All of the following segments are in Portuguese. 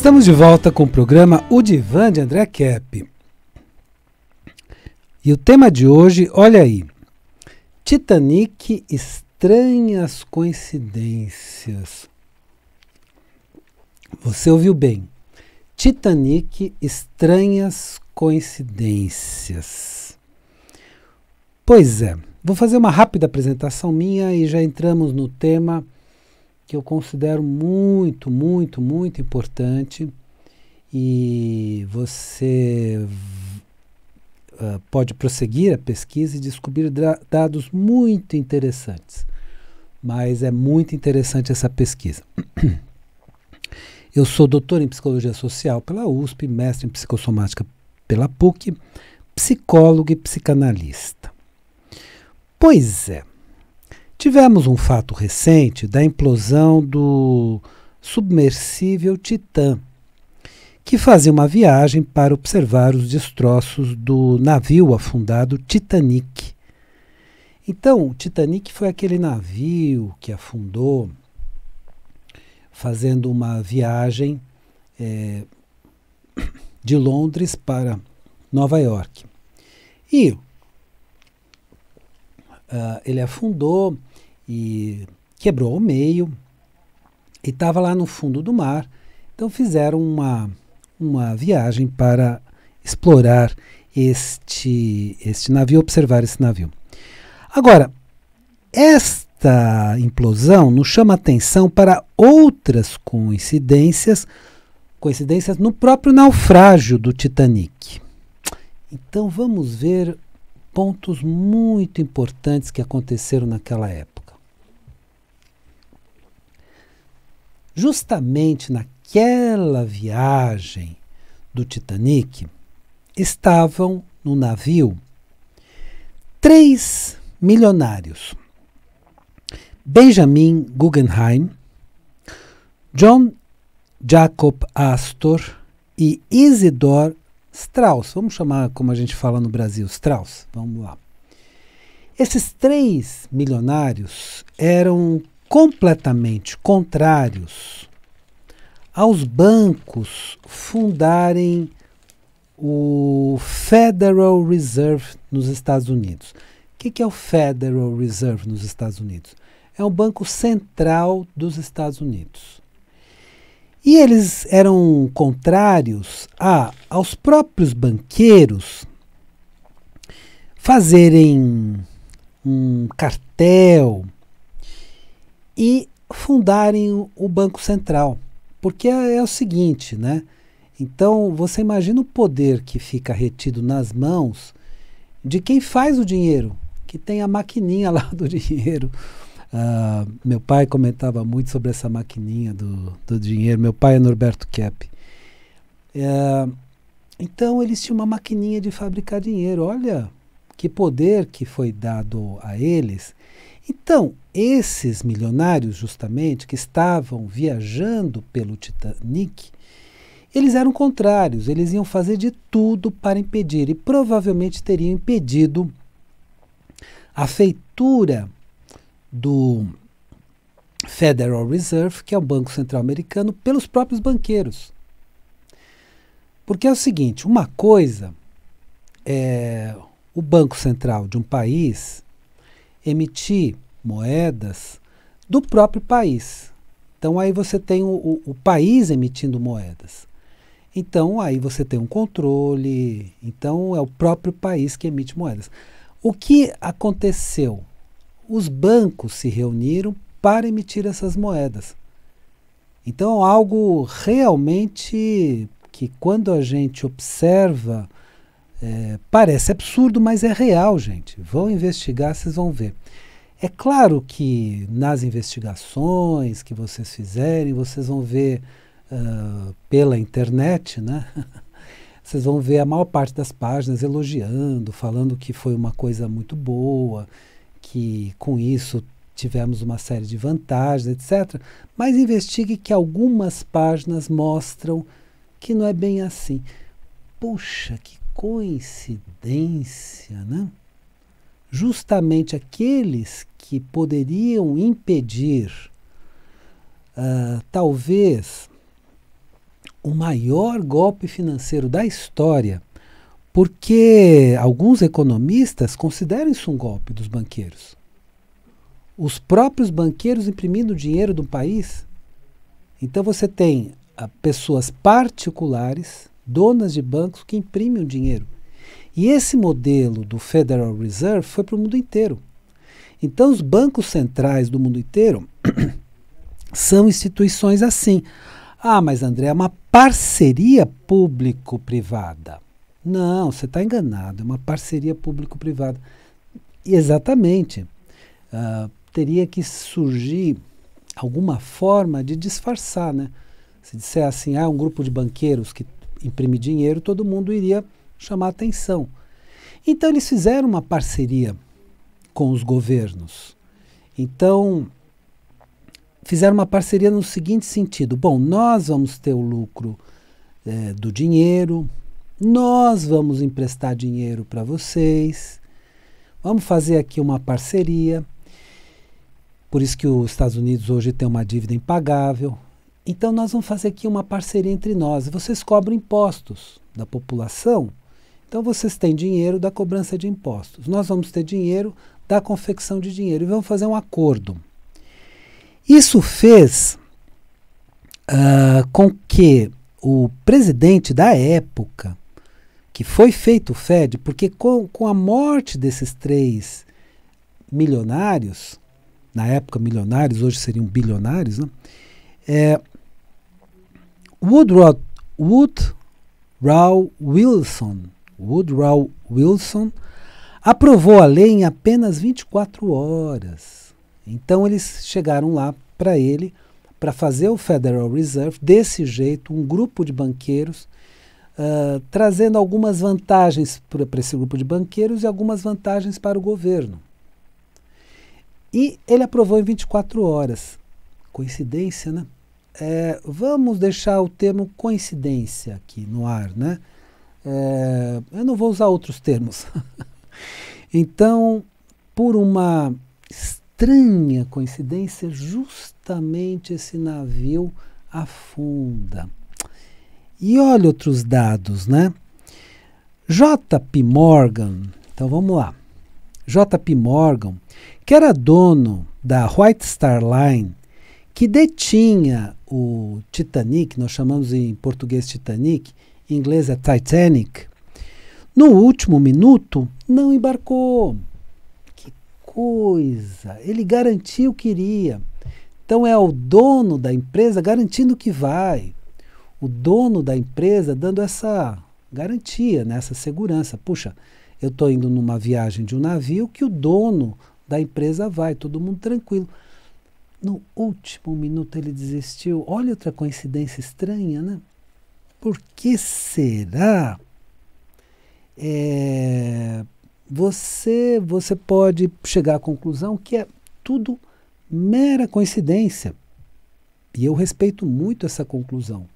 Estamos de volta com o programa O Divã de André Kepp. E o tema de hoje, olha aí, Titanic, estranhas coincidências. Você ouviu bem. Titanic, estranhas coincidências. Pois é, vou fazer uma rápida apresentação minha e já entramos no tema que eu considero muito, muito, muito importante, e você pode prosseguir a pesquisa e descobrir dados muito interessantes. Mas é muito interessante essa pesquisa. Eu sou doutor em Psicologia Social pela USP, mestre em Psicossomática pela PUC, psicólogo e psicanalista. Pois é. Tivemos um fato recente da implosão do submersível Titã, que fazia uma viagem para observar os destroços do navio afundado Titanic. Então, o Titanic foi aquele navio que afundou fazendo uma viagem de Londres para Nova York. E ele afundou e quebrou ao meio e estava lá no fundo do mar. Então fizeram uma viagem para explorar este navio, observar esse navio. Agora, esta implosão nos chama atenção para outras coincidências no próprio naufrágio do Titanic. Então vamos ver pontos muito importantes que aconteceram naquela época. Justamente naquela viagem do Titanic, estavam no navio 3 milionários: Benjamin Guggenheim, John Jacob Astor e Isidor Strauss. Vamos chamar como a gente fala no Brasil, Strauss. Vamos lá. Esses 3 milionários eram completamente contrários aos bancos fundarem o Federal Reserve nos Estados Unidos. O que é o Federal Reserve nos Estados Unidos? É um banco central dos Estados Unidos. E eles eram contrários aos próprios banqueiros fazerem um cartel e fundarem o Banco Central. Porque é o seguinte, né? Então, você imagina o poder que fica retido nas mãos de quem faz o dinheiro, que tem a maquininha lá do dinheiro. Meu pai comentava muito sobre essa maquininha do dinheiro. Meu pai é Norberto Kepp. Então eles tinham uma maquininha de fabricar dinheiro. Olha que poder que foi dado a eles. Então, esses milionários, justamente, que estavam viajando pelo Titanic, eles eram contrários. Eles iam fazer de tudo para impedir, e provavelmente teriam impedido a feitura do Federal Reserve, que é o Banco Central Americano, pelos próprios banqueiros. Porque é o seguinte, uma coisa é o Banco Central de um país emitir moedas do próprio país. Então aí você tem o país emitindo moedas. Então aí você tem um controle, então é o próprio país que emite moedas. O que aconteceu? Os bancos se reuniram para emitir essas moedas. Então, algo realmente que, quando a gente observa, parece absurdo, mas é real, gente. Vão investigar, vocês vão ver. É claro que nas investigações que vocês fizerem, vocês vão ver pela internet, né? Vocês vão ver a maior parte das páginas elogiando, falando que foi uma coisa muito boa, que com isso tivemos uma série de vantagens, etc. Mas investigue que algumas páginas mostram que não é bem assim. Puxa, que coincidência, né? Justamente aqueles que poderiam impedir, talvez, o maior golpe financeiro da história, porque alguns economistas consideram isso um golpe dos banqueiros. Os próprios banqueiros imprimindo dinheiro do país. Então você tem pessoas particulares, donas de bancos, que imprimem o dinheiro. E esse modelo do Federal Reserve foi para o mundo inteiro. Então os bancos centrais do mundo inteiro são instituições assim. Ah, mas André, é uma parceria público-privada. Não, você está enganado, é uma parceria público-privada. Exatamente. Teria que surgir alguma forma de disfarçar, né? Se disser assim, um grupo de banqueiros que imprime dinheiro, todo mundo iria chamar atenção. Então eles fizeram uma parceria com os governos. Então, fizeram uma parceria no seguinte sentido: bom, nós vamos ter o lucro do dinheiro, nós vamos emprestar dinheiro para vocês, vamos fazer aqui uma parceria. Por isso que os Estados Unidos hoje tem uma dívida impagável. Então nós vamos fazer aqui uma parceria entre nós. Vocês cobram impostos da população, então vocês têm dinheiro da cobrança de impostos. Nós vamos ter dinheiro da confecção de dinheiro e vamos fazer um acordo. Isso fez com que o presidente da época, que foi feito o Fed, porque com a morte desses 3 milionários, na época milionários, hoje seriam bilionários, né? Woodrow Wilson aprovou a lei em apenas 24 horas. Então eles chegaram lá para ele, para fazer o Federal Reserve desse jeito, um grupo de banqueiros, trazendo algumas vantagens para esse grupo de banqueiros e algumas vantagens para o governo. E ele aprovou em 24 horas. Coincidência, né? Vamos deixar o termo coincidência aqui no ar, né? Eu não vou usar outros termos. Então, por uma estranha coincidência, justamente esse navio afunda. E olha outros dados, né? J.P. Morgan, então vamos lá. J.P. Morgan, que era dono da White Star Line, que detinha o Titanic, nós chamamos em português Titanic, em inglês é Titanic, no último minuto não embarcou. Que coisa! Ele garantiu que iria. Então é o dono da empresa garantindo que vai. O dono da empresa dando essa garantia, né, essa segurança. Puxa, eu estou indo numa viagem de um navio que o dono da empresa vai, todo mundo tranquilo. No último minuto ele desistiu. Olha outra coincidência estranha, né? Por que será? Você pode chegar à conclusão que é tudo mera coincidência. E eu respeito muito essa conclusão.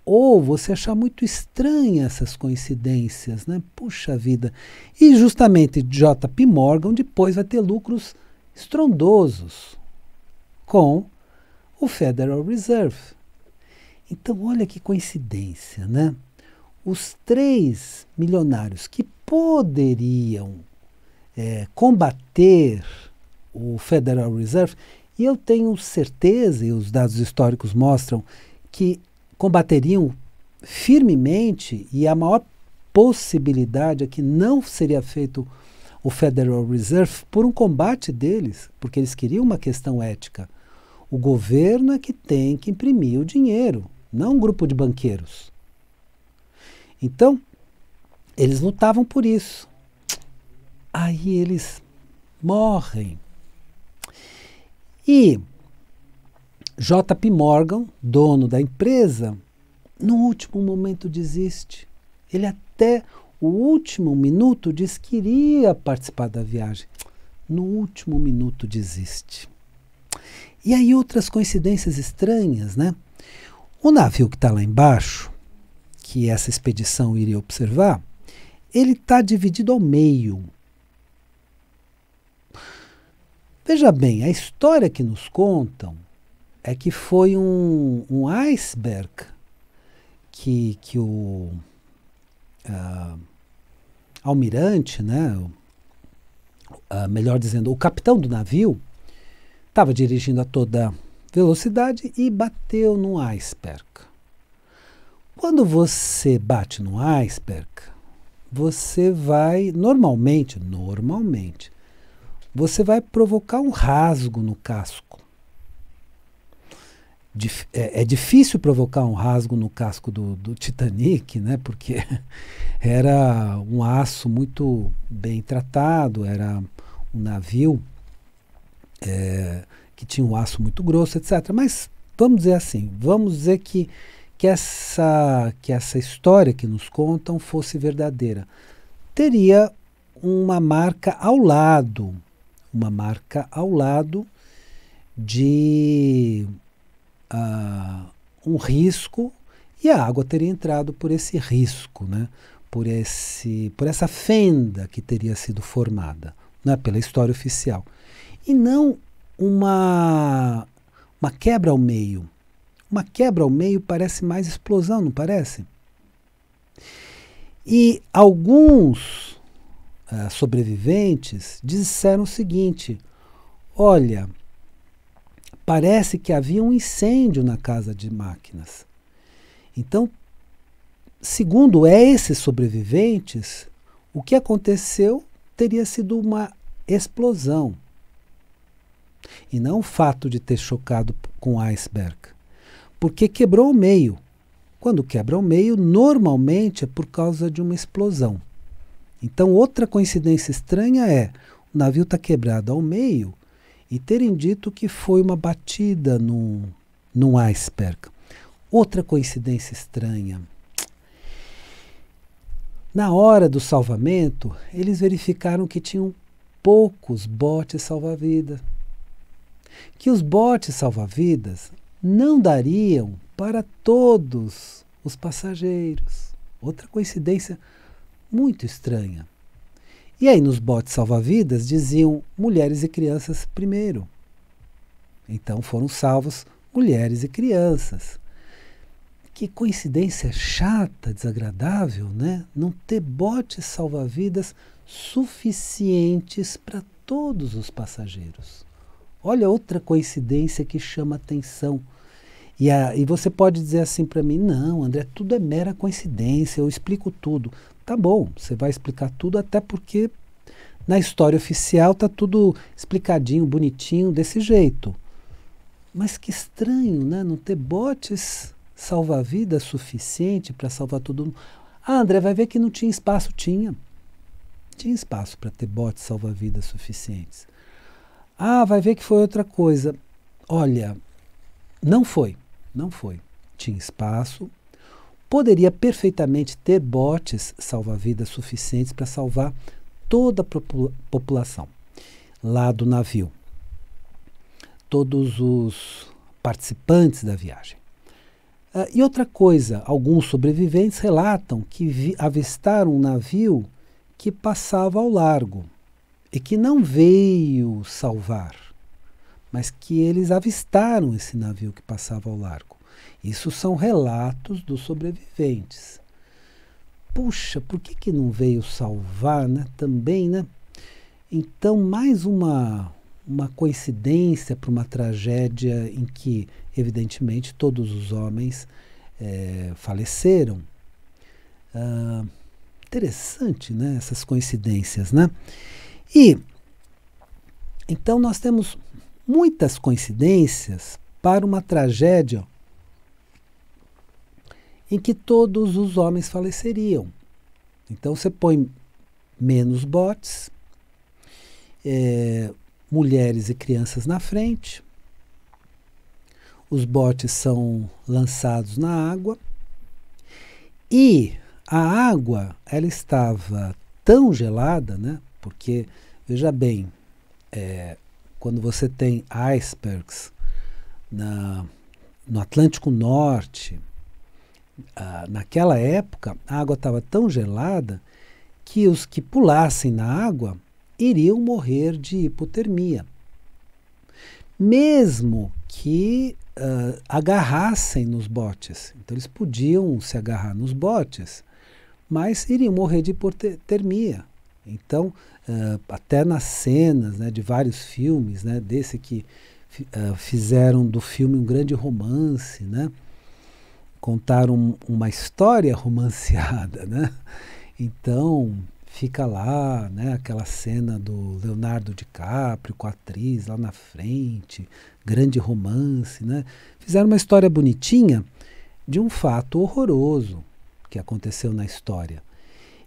Ou você achar muito estranha essas coincidências, né? Puxa vida. E justamente J.P. Morgan depois vai ter lucros estrondosos com o Federal Reserve. Então, olha que coincidência, né? Os 3 milionários que poderiam combater o Federal Reserve, e eu tenho certeza, e os dados históricos mostram, que combateriam firmemente, e a maior possibilidade é que não seria feito o Federal Reserve por um combate deles, porque eles queriam uma questão ética. O governo é que tem que imprimir o dinheiro, não um grupo de banqueiros. Então, eles lutavam por isso. Aí eles morrem. E J.P. Morgan, dono da empresa, no último momento desiste. Ele até o último minuto diz que iria participar da viagem. No último minuto desiste. E aí outras coincidências estranhas, né? O navio que está lá embaixo, que essa expedição iria observar, ele está dividido ao meio. Veja bem, a história que nos contam é que foi um iceberg que o almirante, né, melhor dizendo, o capitão do navio, estava dirigindo a toda velocidade e bateu no iceberg. Quando você bate no iceberg, você vai, normalmente, você vai provocar um rasgo no casco. É difícil provocar um rasgo no casco do Titanic, né? Porque era um aço muito bem tratado, era um navio que tinha um aço muito grosso, etc. Mas vamos dizer assim, vamos dizer que essa história que nos contam fosse verdadeira. Teria uma marca ao lado de um risco, e a água teria entrado por esse risco, né? por essa fenda que teria sido formada, né? Pela história oficial. E não uma quebra ao meio. Uma quebra ao meio parece mais explosão, não parece? E alguns sobreviventes disseram o seguinte: olha, parece que havia um incêndio na casa de máquinas. Então, segundo esses sobreviventes, o que aconteceu teria sido uma explosão. E não o fato de ter chocado com o iceberg. Porque quebrou o meio. Quando quebra o meio, normalmente é por causa de uma explosão. Então, outra coincidência estranha é o navio está quebrado ao meio e terem dito que foi uma batida num iceberg. Outra coincidência estranha. Na hora do salvamento, eles verificaram que tinham poucos botes salva-vidas. Que os botes salva-vidas não dariam para todos os passageiros. Outra coincidência muito estranha. E aí nos botes salva-vidas diziam mulheres e crianças primeiro. Então foram salvos mulheres e crianças. Que coincidência chata, desagradável, né? Não ter botes salva-vidas suficientes para todos os passageiros. Olha outra coincidência que chama atenção. E você pode dizer assim para mim: não, André, tudo é mera coincidência, eu explico tudo. Tá bom, você vai explicar tudo, até porque na história oficial tá tudo explicadinho, bonitinho, desse jeito. Mas que estranho, né? Não ter botes salva-vidas suficiente para salvar todo mundo. Ah, André, vai ver que não tinha espaço. Tinha espaço para ter botes salva-vidas suficientes. Ah, vai ver que foi outra coisa. Olha, não foi. Tinha espaço. Poderia perfeitamente ter botes salva-vidas suficientes para salvar toda a população lá do navio. Todos os participantes da viagem. E outra coisa, alguns sobreviventes relatam que avistaram um navio que passava ao largo e que não veio salvar, mas que eles avistaram esse navio que passava ao largo. Isso são relatos dos sobreviventes. Puxa, por que não veio salvar, né? Também, né? Então, mais uma coincidência para uma tragédia em que, evidentemente, todos os homens faleceram. Interessante, né? Essas coincidências, né? E, então, nós temos muitas coincidências para uma tragédia em que todos os homens faleceriam. Então, você põe menos botes, mulheres e crianças na frente, os botes são lançados na água e a água, ela estava tão gelada, né? Porque, veja bem, quando você tem icebergs no Atlântico Norte, naquela época a água estava tão gelada que os que pulassem na água iriam morrer de hipotermia. Mesmo que agarrassem nos botes. Então eles podiam se agarrar nos botes, mas iriam morrer de hipotermia. Então, até nas cenas, né, de vários filmes, né, desse que fizeram do filme um grande romance, né, contaram uma história romanceada, né? Então fica lá, né, aquela cena do Leonardo DiCaprio com a atriz lá na frente, grande romance, né? Fizeram uma história bonitinha de um fato horroroso que aconteceu na história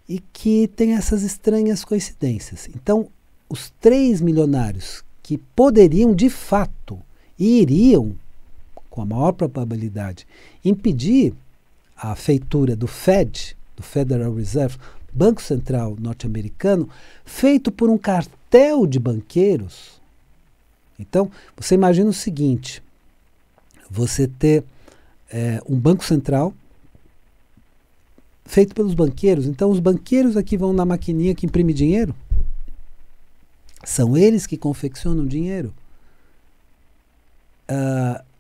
e que tem essas estranhas coincidências. Então, os 3 milionários que poderiam de fato e iriam, com a maior probabilidade, impedir a feitura do Fed, do Federal Reserve, Banco Central norte-americano, feito por um cartel de banqueiros. Então, você imagina o seguinte, você ter um Banco Central feito pelos banqueiros. Então, os banqueiros aqui vão na maquininha que imprime dinheiro. São eles que confeccionam dinheiro.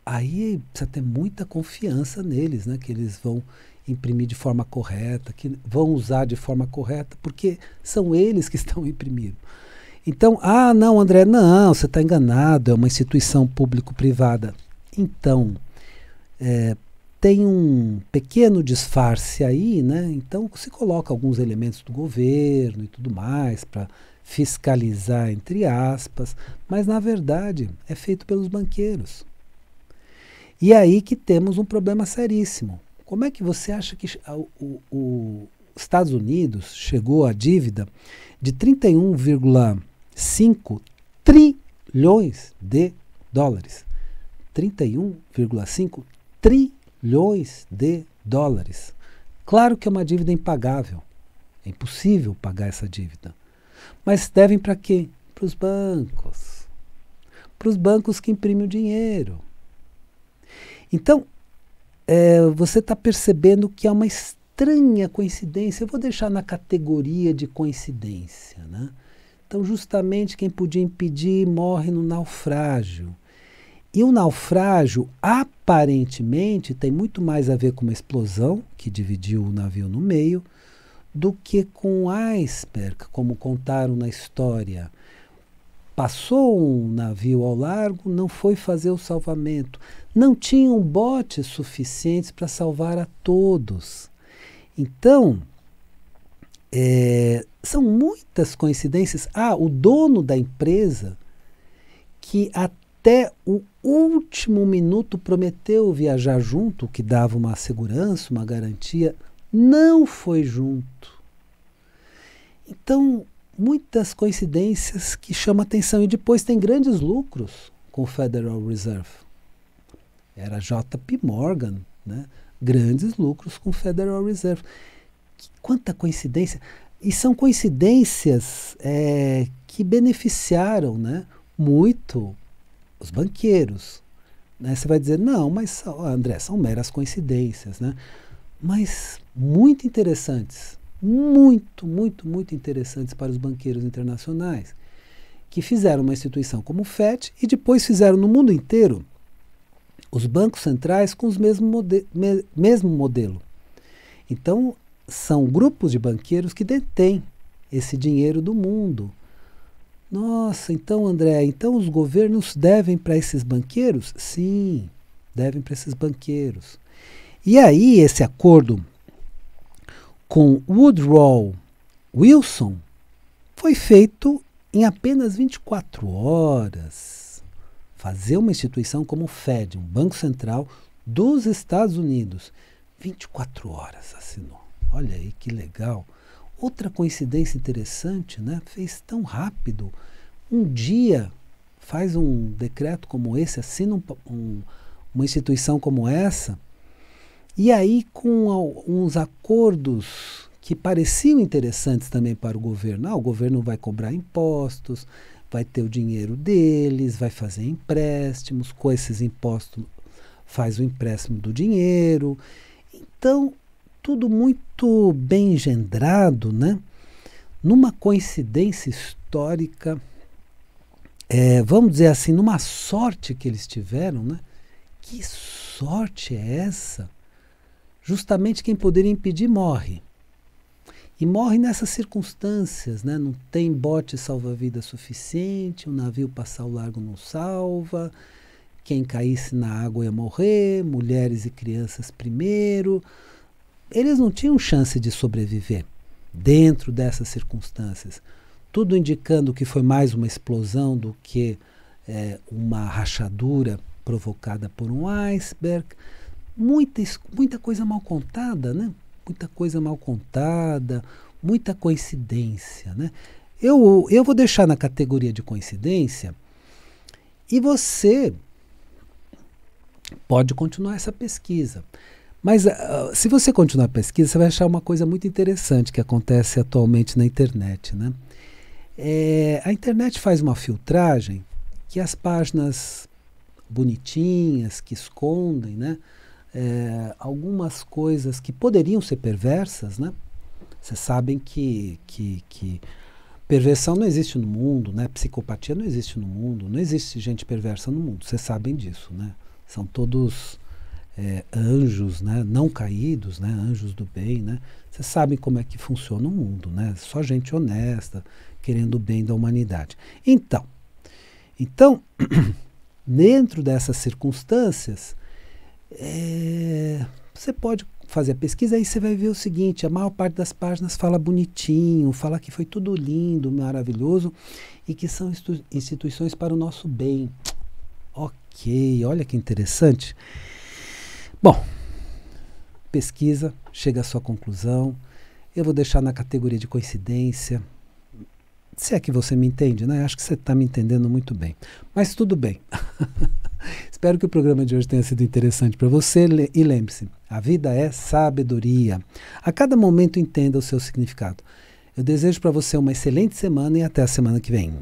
Aí precisa ter muita confiança neles, né? Que eles vão imprimir de forma correta, que vão usar de forma correta, porque são eles que estão imprimindo. Então, não, André, não, você está enganado, é uma instituição público-privada. Então, tem um pequeno disfarce aí, né? Então se coloca alguns elementos do governo e tudo mais para fiscalizar, entre aspas, mas na verdade é feito pelos banqueiros. E aí que temos um problema seríssimo. Como é que você acha que os Estados Unidos chegou à dívida de 31,5 trilhões de dólares? 31,5 trilhões de dólares. Claro que é uma dívida impagável. É impossível pagar essa dívida. Mas devem para quê? Para os bancos. Para os bancos que imprimem o dinheiro. Então, você está percebendo que é uma estranha coincidência. Eu vou deixar na categoria de coincidência, né? Então, justamente quem podia impedir morre no naufrágio. E o naufrágio, aparentemente, tem muito mais a ver com uma explosão, que dividiu o navio no meio, do que com um iceberg, como contaram na história. Passou um navio ao largo, não foi fazer o salvamento. Não tinham botes suficientes para salvar a todos. Então, são muitas coincidências. O dono da empresa, que até o último minuto prometeu viajar junto, que dava uma segurança, uma garantia, não foi junto. Então, muitas coincidências que chamam atenção. E depois tem grandes lucros com o Federal Reserve. Era JP Morgan, né? Grandes lucros com o Federal Reserve. Quanta coincidência! E são coincidências que beneficiaram, né, muito os banqueiros. Né? Você vai dizer, não, mas André, são meras coincidências, né? Mas muito interessantes. Muito, muito, muito interessantes para os banqueiros internacionais, que fizeram uma instituição como o FED e depois fizeram no mundo inteiro os bancos centrais com os mesmo modelo. Então, são grupos de banqueiros que detêm esse dinheiro do mundo. Nossa, então, André, então os governos devem para esses banqueiros? Sim, devem para esses banqueiros. E aí, esse acordo com Woodrow Wilson foi feito em apenas 24 horas. Fazer uma instituição como o Fed, um banco central dos Estados Unidos, 24 horas assinou. Olha aí que legal. Outra coincidência interessante, né? Fez tão rápido. Um dia faz um decreto como esse, assina uma instituição como essa, e aí com uns acordos que pareciam interessantes também para o governo. O governo vai cobrar impostos, vai ter o dinheiro deles, vai fazer empréstimos, com esses impostos faz o empréstimo do dinheiro. Então, tudo muito bem engendrado, né? Numa coincidência histórica, vamos dizer assim, numa sorte que eles tiveram, né? que sorte é essa? Justamente quem poderia impedir morre. E morre nessas circunstâncias, né? Não tem bote salva-vida suficiente, o navio passar o largo não salva, quem caísse na água ia morrer, mulheres e crianças primeiro. Eles não tinham chance de sobreviver dentro dessas circunstâncias. Tudo indicando que foi mais uma explosão do que uma rachadura provocada por um iceberg. Muita coisa mal contada, né? Muita coisa mal contada, muita coincidência, né? Eu vou deixar na categoria de coincidência e você pode continuar essa pesquisa. Mas se você continuar a pesquisa, você vai achar uma coisa muito interessante que acontece atualmente na internet, né? A internet faz uma filtragem que as páginas bonitinhas, que escondem, né? Algumas coisas que poderiam ser perversas, né? Vocês sabem que perversão não existe no mundo, né? Psicopatia não existe no mundo, não existe gente perversa no mundo, vocês sabem disso, né? São todos anjos, né? Não caídos, né? Anjos do bem, né? Vocês sabem como é que funciona o mundo, né? Só gente honesta, querendo o bem da humanidade. Então dentro dessas circunstâncias, você pode fazer a pesquisa e você vai ver o seguinte: a maior parte das páginas fala bonitinho, fala que foi tudo lindo, maravilhoso e que são instituições para o nosso bem. Ok, olha que interessante. Bom, pesquisa, chega à sua conclusão. Eu vou deixar na categoria de coincidência. Se é que você me entende, né? Acho que você está me entendendo muito bem. Mas tudo bem. Espero que o programa de hoje tenha sido interessante para você. E lembre-se, a vida é sabedoria. A cada momento entenda o seu significado. Eu desejo para você uma excelente semana e até a semana que vem.